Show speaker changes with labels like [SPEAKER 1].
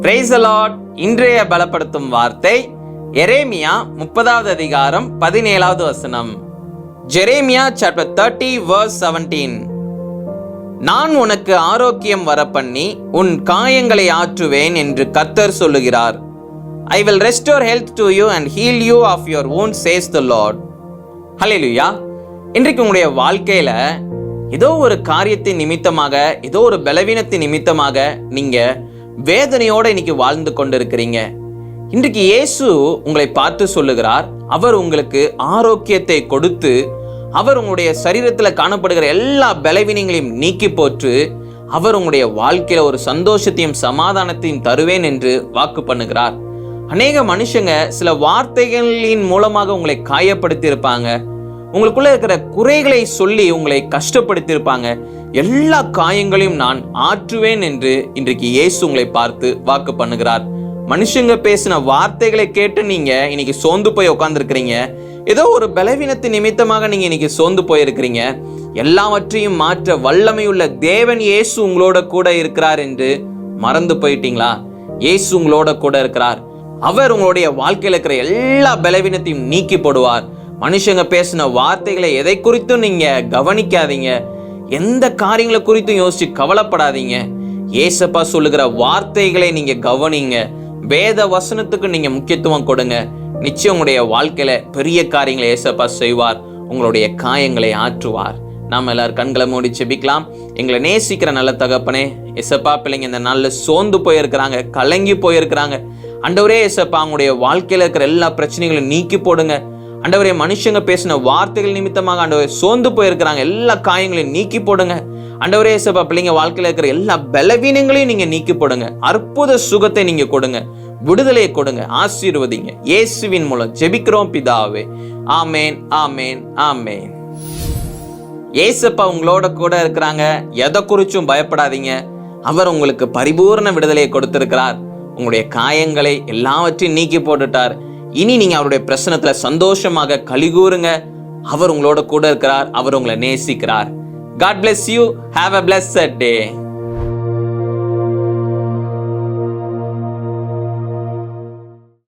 [SPEAKER 1] Praise the Lord. இன்றைய பலப்படுத்தும் வார்த்தை எரேமியா 30வது அதிகாரம் 17வது வசனம். Jeremiah chapter 30 verse 17. நான் உனக்கு ஆரோக்கியம் வரப்பண்ணி உன் காயங்களை ஆற்றுவேன் என்று கர்த்தர் சொல்லுகிறார். I will restore health to you and heal you of your wounds, says the Lord. ஹல்லேலூயா. இன்றைக்கு உங்களுடைய வாழ்க்கையில ஏதோ ஒரு காரியத்தின் நிமித்தமாக, ஏதோ ஒரு பலவீனத்தின் நிமித்தமாக நீங்க வேதனையோட இன்னைக்கு வாழ்ந்து கொண்டிருக்கிறீங்க. இன்றைக்கு இயேசு உங்களை பார்த்து சொல்லுகிறார், அவர் உங்களுக்கு ஆரோக்கியத்தை கொடுத்து, அவர் உங்களுடைய சரீரத்துல காணப்படுகிற எல்லா பலவீனங்களையும் நீக்கி போற்று, அவர் உங்களுடைய வாழ்க்கையில ஒரு சந்தோஷத்தையும் சமாதானத்தையும் தருவேன் என்று வாக்கு பண்ணுகிறார். அநேக மனுஷங்க சில வார்த்தைகளின் மூலமாக உங்களை காயப்படுத்தி இருப்பாங்க, உங்களுக்குள்ள இருக்கிற குறைகளை சொல்லி உங்களை கஷ்டப்படுத்தி இருப்பாங்க. எல்லா காயங்களையும் நான் ஆற்றுவேன் என்று இன்றைக்கு இயேசு உங்களை பார்த்து வாக்கு பண்ணுகிறார். மனுஷங்க பேசின வார்த்தைகளை கேட்டு நீங்க இன்னைக்கு சோர்ந்து போய் உட்கார்ந்துருக்கிறீங்க. ஏதோ ஒரு பலவீனத்தின் நிமித்தமாக நீங்க இன்னைக்கு சோர்ந்து போயிருக்கிறீங்க. எல்லாவற்றையும் மாற்ற வல்லமையுள்ள தேவன் இயேசு உங்களோட கூட இருக்கிறார் என்று மறந்து போயிட்டீங்களா? இயேசு உங்களோட கூட இருக்கிறார். அவர் உங்களுடைய வாழ்க்கையில் இருக்கிற எல்லா பலவீனத்தையும் நீக்கி போடுவார். மனுஷங்க பேசின வார்த்தைகளை எதை குறித்தும் நீங்க கவனிக்காதீங்க. எந்த காரியங்களை குறித்தும் யோசிச்சு கவலைப்படாதீங்க. ஏசப்பா சொல்லுகிற வார்த்தைகளை நீங்க கவனிங்க. வேத வசனத்துக்கு நீங்க முக்கியத்துவம் கொடுங்க. நிச்சயம் உங்களுடைய வாழ்க்கையில பெரிய காரியங்களை ஏசப்பா செய்வார். உங்களுடைய காயங்களை ஆற்றுவார். நாம எல்லாரும் கண்களை மூடி ஜெபிக்கலாம். எங்களை நேசிக்கிற நல்ல தகப்பனே, ஏசப்பா, பிள்ளைங்க இந்த நாள்ல சோர்ந்து போயிருக்கிறாங்க, கலங்கி போயிருக்கிறாங்க. ஆண்டவரே ஏசப்பா, உங்களுடைய வாழ்க்கையில இருக்கிற எல்லா பிரச்சனைகளையும் நீக்கி போடுங்க. ஆண்டவரே, மனுஷங்க பேசின வார்த்தைகள் நிமித்தமாக ஆண்டவரே சோர்ந்து போயிருக்கிறாங்க, எல்லா காயங்களையும் நீக்கி போடுங்க. ஆண்டவரே ஏசப்பா, பிள்ளைங்க வாழ்க்கையில இருக்கிற எல்லா பலவீனங்களையும் நீங்க நீக்கி போடுங்க. அற்புத சுகத்தை நீங்க கொடுங்க, விடுதலையை கொடுங்க, ஆசீர்வதிங்க. இயேசுவின் மூலம் ஜெபிக்கிறோம் பிதாவே. ஆமேன், ஆமேன், ஆமேன். ஏசப்பா உங்களோட கூட இருக்கிறாங்க. எதை குறிச்சும் பயப்படாதீங்க. அவர் உங்களுக்கு பரிபூர்ண விடுதலையை கொடுத்திருக்கிறார். உங்களுடைய காயங்களை எல்லாவற்றையும் நீக்கி போட்டுட்டார். இனி நீங்க அவருடைய பிரசன்னத்துல சந்தோஷமாக கலிகூறுங்க. அவர் உங்களோட கூட இருக்கிறார். அவர் உங்களை நேசிக்கிறார். God bless you. Have a blessed day.